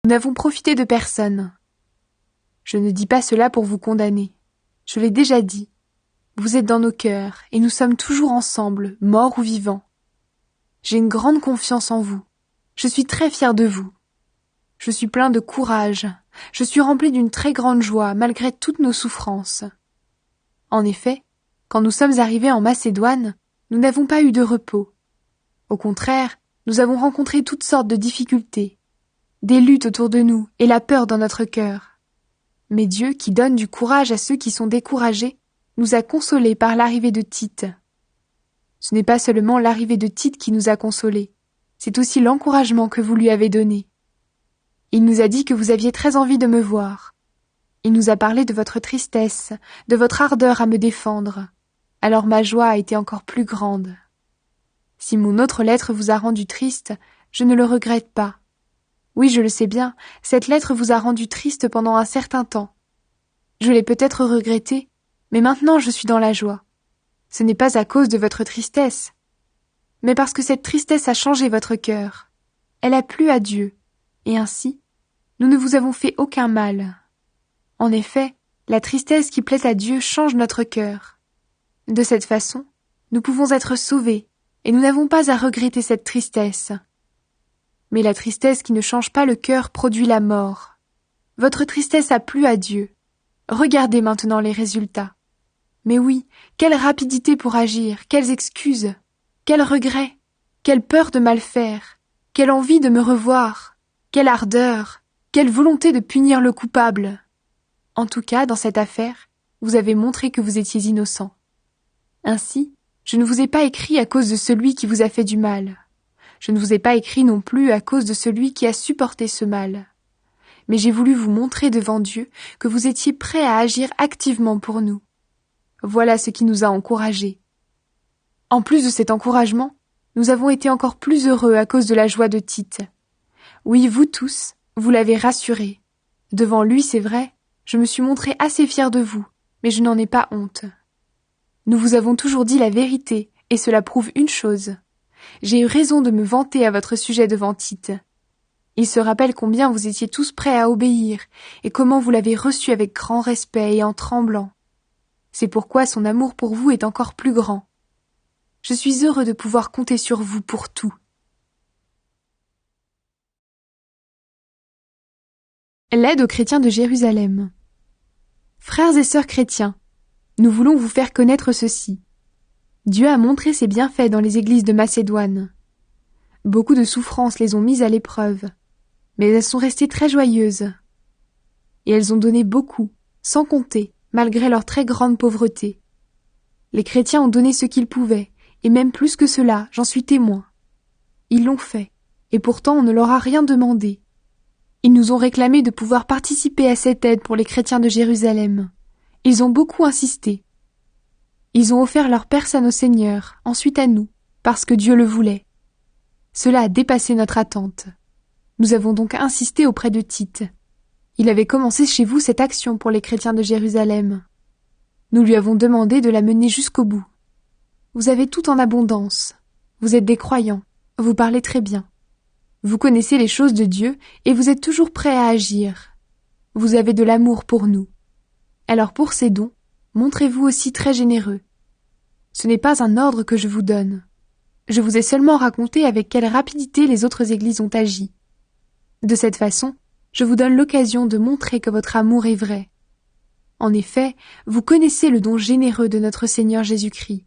Nous n'avons profité de personne. Je ne dis pas cela pour vous condamner. Je l'ai déjà dit. Vous êtes dans nos cœurs, et nous sommes toujours ensemble, morts ou vivants. J'ai une grande confiance en vous. Je suis très fier de vous. Je suis plein de courage. Je suis rempli d'une très grande joie, malgré toutes nos souffrances. En effet, quand nous sommes arrivés en Macédoine, nous n'avons pas eu de repos. Au contraire, nous avons rencontré toutes sortes de difficultés, des luttes autour de nous et la peur dans notre cœur. Mais Dieu, qui donne du courage à ceux qui sont découragés, nous a consolés par l'arrivée de Tite. Ce n'est pas seulement l'arrivée de Tite qui nous a consolés, c'est aussi l'encouragement que vous lui avez donné. Il nous a dit que vous aviez très envie de me voir. Il nous a parlé de votre tristesse, de votre ardeur à me défendre. Alors ma joie a été encore plus grande. Si mon autre lettre vous a rendu triste, je ne le regrette pas. Oui, je le sais bien, cette lettre vous a rendu triste pendant un certain temps. Je l'ai peut-être regretté, mais maintenant je suis dans la joie. Ce n'est pas à cause de votre tristesse, mais parce que cette tristesse a changé votre cœur. Elle a plu à Dieu, et ainsi, nous ne vous avons fait aucun mal. En effet, la tristesse qui plaît à Dieu change notre cœur. De cette façon, nous pouvons être sauvés, et nous n'avons pas à regretter cette tristesse. Mais la tristesse qui ne change pas le cœur produit la mort. Votre tristesse a plu à Dieu. Regardez maintenant les résultats. Mais oui, quelle rapidité pour agir, quelles excuses, quels regrets, quelle peur de mal faire, quelle envie de me revoir, quelle ardeur, quelle volonté de punir le coupable. En tout cas, dans cette affaire, vous avez montré que vous étiez innocent. Ainsi, je ne vous ai pas écrit à cause de celui qui vous a fait du mal. Je ne vous ai pas écrit non plus à cause de celui qui a supporté ce mal. Mais j'ai voulu vous montrer devant Dieu que vous étiez prêt à agir activement pour nous. Voilà ce qui nous a encouragés. En plus de cet encouragement, nous avons été encore plus heureux à cause de la joie de Tite. Oui, vous tous, vous l'avez rassuré. Devant lui, c'est vrai, je me suis montré assez fier de vous, mais je n'en ai pas honte. Nous vous avons toujours dit la vérité, et cela prouve une chose. J'ai eu raison de me vanter à votre sujet devant Tite. Il se rappelle combien vous étiez tous prêts à obéir, et comment vous l'avez reçu avec grand respect et en tremblant. C'est pourquoi son amour pour vous est encore plus grand. Je suis heureux de pouvoir compter sur vous pour tout. L'aide aux chrétiens de Jérusalem. Frères et sœurs chrétiens, nous voulons vous faire connaître ceci. Dieu a montré ses bienfaits dans les églises de Macédoine. Beaucoup de souffrances les ont mises à l'épreuve, mais elles sont restées très joyeuses. Et elles ont donné beaucoup, sans compter, malgré leur très grande pauvreté. Les chrétiens ont donné ce qu'ils pouvaient, et même plus que cela, j'en suis témoin. Ils l'ont fait, et pourtant on ne leur a rien demandé. Ils nous ont réclamé de pouvoir participer à cette aide pour les chrétiens de Jérusalem. Ils ont beaucoup insisté. Ils ont offert leur personne au Seigneur, ensuite à nous, parce que Dieu le voulait. Cela a dépassé notre attente. Nous avons donc insisté auprès de Tite. Il avait commencé chez vous cette action pour les chrétiens de Jérusalem. Nous lui avons demandé de la mener jusqu'au bout. Vous avez tout en abondance. Vous êtes des croyants. Vous parlez très bien. Vous connaissez les choses de Dieu et vous êtes toujours prêts à agir. Vous avez de l'amour pour nous. Alors pour ces dons, montrez-vous aussi très généreux. Ce n'est pas un ordre que je vous donne. Je vous ai seulement raconté avec quelle rapidité les autres églises ont agi. De cette façon, je vous donne l'occasion de montrer que votre amour est vrai. En effet, vous connaissez le don généreux de notre Seigneur Jésus-Christ.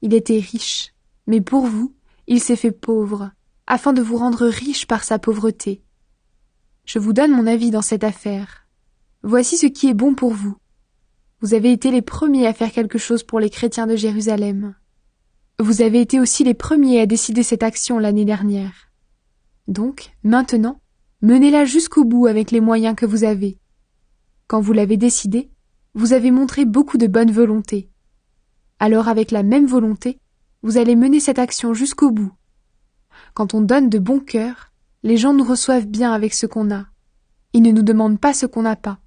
Il était riche, mais pour vous, il s'est fait pauvre, afin de vous rendre riche par sa pauvreté. Je vous donne mon avis dans cette affaire. Voici ce qui est bon pour vous. Vous avez été les premiers à faire quelque chose pour les chrétiens de Jérusalem. Vous avez été aussi les premiers à décider cette action l'année dernière. Donc, maintenant, menez-la jusqu'au bout avec les moyens que vous avez. Quand vous l'avez décidé, vous avez montré beaucoup de bonne volonté. Alors avec la même volonté, vous allez mener cette action jusqu'au bout. Quand on donne de bon cœur, les gens nous reçoivent bien avec ce qu'on a. Ils ne nous demandent pas ce qu'on n'a pas.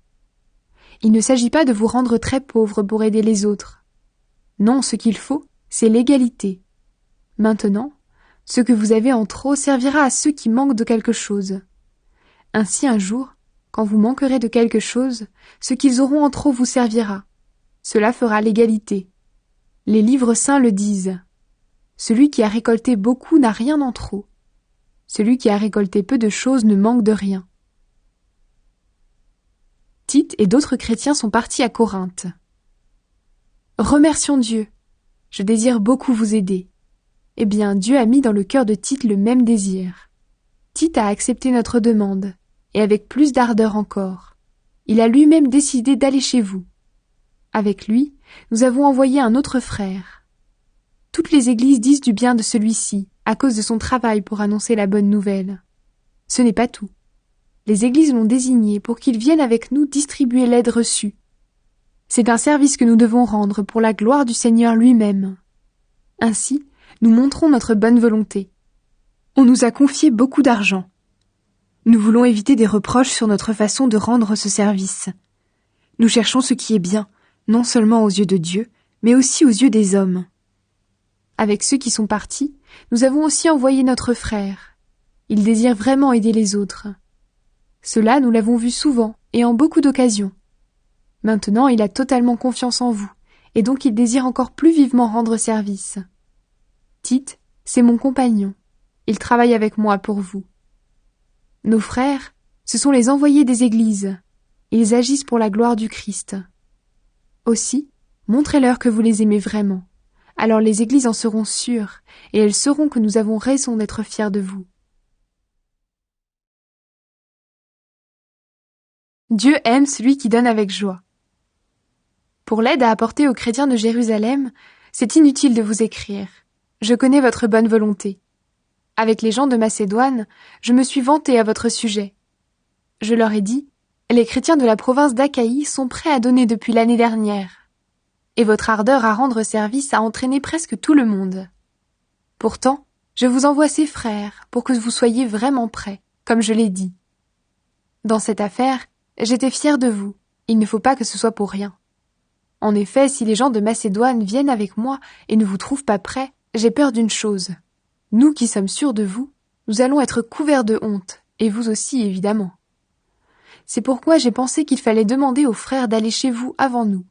Il ne s'agit pas de vous rendre très pauvre pour aider les autres. Non, ce qu'il faut, c'est l'égalité. Maintenant, ce que vous avez en trop servira à ceux qui manquent de quelque chose. Ainsi un jour, quand vous manquerez de quelque chose, ce qu'ils auront en trop vous servira. Cela fera l'égalité. Les livres saints le disent. Celui qui a récolté beaucoup n'a rien en trop. Celui qui a récolté peu de choses ne manque de rien. Tite et d'autres chrétiens sont partis à Corinthe. Remercions Dieu. Je désire beaucoup vous aider. Eh bien, Dieu a mis dans le cœur de Tite le même désir. Tite a accepté notre demande, et avec plus d'ardeur encore. Il a lui-même décidé d'aller chez vous. Avec lui, nous avons envoyé un autre frère. Toutes les églises disent du bien de celui-ci, à cause de son travail pour annoncer la bonne nouvelle. Ce n'est pas tout. Les églises l'ont désigné pour qu'il vienne avec nous distribuer l'aide reçue. C'est un service que nous devons rendre pour la gloire du Seigneur lui-même. Ainsi, nous montrons notre bonne volonté. On nous a confié beaucoup d'argent. Nous voulons éviter des reproches sur notre façon de rendre ce service. Nous cherchons ce qui est bien, non seulement aux yeux de Dieu, mais aussi aux yeux des hommes. Avec ceux qui sont partis, nous avons aussi envoyé notre frère. Il désire vraiment aider les autres. Cela, nous l'avons vu souvent et en beaucoup d'occasions. Maintenant, il a totalement confiance en vous, et donc il désire encore plus vivement rendre service. Tite, c'est mon compagnon. Il travaille avec moi pour vous. Nos frères, ce sont les envoyés des églises. Ils agissent pour la gloire du Christ. Aussi, montrez-leur que vous les aimez vraiment. Alors les églises en seront sûres, et elles sauront que nous avons raison d'être fiers de vous. Dieu aime celui qui donne avec joie. Pour l'aide à apporter aux chrétiens de Jérusalem, c'est inutile de vous écrire. Je connais votre bonne volonté. Avec les gens de Macédoine, je me suis vantée à votre sujet. Je leur ai dit, les chrétiens de la province d'Achaïe sont prêts à donner depuis l'année dernière. Et votre ardeur à rendre service a entraîné presque tout le monde. Pourtant, je vous envoie ces frères pour que vous soyez vraiment prêts, comme je l'ai dit. Dans cette affaire, j'étais fière de vous. Il ne faut pas que ce soit pour rien. En effet, si les gens de Macédoine viennent avec moi et ne vous trouvent pas prêts, j'ai peur d'une chose. Nous qui sommes sûrs de vous, nous allons être couverts de honte, et vous aussi évidemment. C'est pourquoi j'ai pensé qu'il fallait demander aux frères d'aller chez vous avant nous.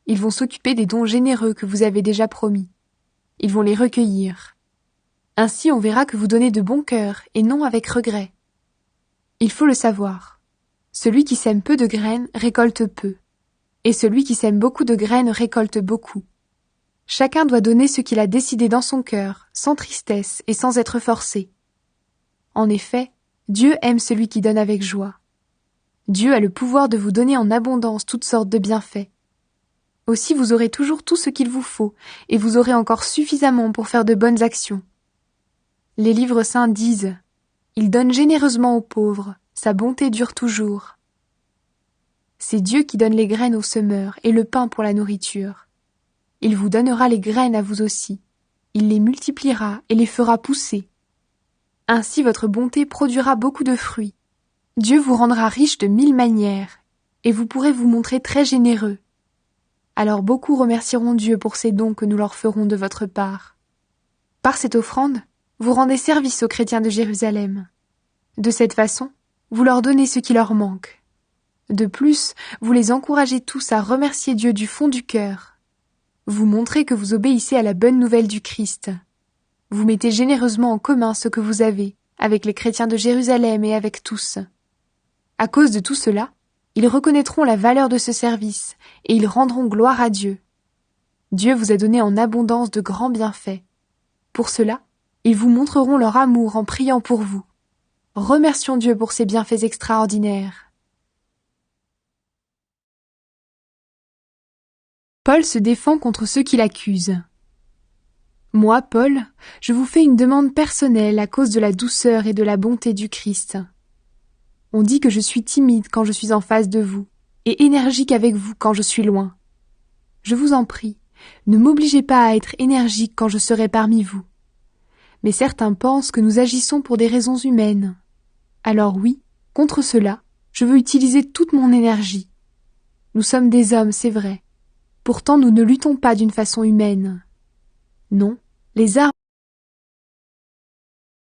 Ils vont s'occuper des dons généreux que vous avez déjà promis. Ils vont les recueillir. Ainsi on verra que vous donnez de bon cœur et non avec regret. Il faut le savoir. Celui qui sème peu de graines récolte peu, et celui qui sème beaucoup de graines récolte beaucoup. Chacun doit donner ce qu'il a décidé dans son cœur, sans tristesse et sans être forcé. En effet, Dieu aime celui qui donne avec joie. Dieu a le pouvoir de vous donner en abondance toutes sortes de bienfaits. Aussi vous aurez toujours tout ce qu'il vous faut, et vous aurez encore suffisamment pour faire de bonnes actions. Les livres saints disent « Il donne généreusement aux pauvres, sa bonté dure toujours. » C'est Dieu qui donne les graines aux semeurs et le pain pour la nourriture. Il vous donnera les graines à vous aussi. Il les multipliera et les fera pousser. Ainsi votre bonté produira beaucoup de fruits. Dieu vous rendra riche de 1000 manières, et vous pourrez vous montrer très généreux. Alors beaucoup remercieront Dieu pour ces dons que nous leur ferons de votre part. Par cette offrande, vous rendez service aux chrétiens de Jérusalem. De cette façon, vous leur donnez ce qui leur manque. De plus, vous les encouragez tous à remercier Dieu du fond du cœur. Vous montrez que vous obéissez à la bonne nouvelle du Christ. Vous mettez généreusement en commun ce que vous avez, avec les chrétiens de Jérusalem et avec tous. À cause de tout cela, ils reconnaîtront la valeur de ce service, et ils rendront gloire à Dieu. Dieu vous a donné en abondance de grands bienfaits. Pour cela, ils vous montreront leur amour en priant pour vous. Remercions Dieu pour ses bienfaits extraordinaires. Paul se défend contre ceux qui l'accusent. Moi, Paul, je vous fais une demande personnelle à cause de la douceur et de la bonté du Christ. On dit que je suis timide quand je suis en face de vous, et énergique avec vous quand je suis loin. Je vous en prie, ne m'obligez pas à être énergique quand je serai parmi vous. Mais certains pensent que nous agissons pour des raisons humaines. Alors oui, contre cela, je veux utiliser toute mon énergie. Nous sommes des hommes, c'est vrai. Pourtant nous ne luttons pas d'une façon humaine. Non, les armes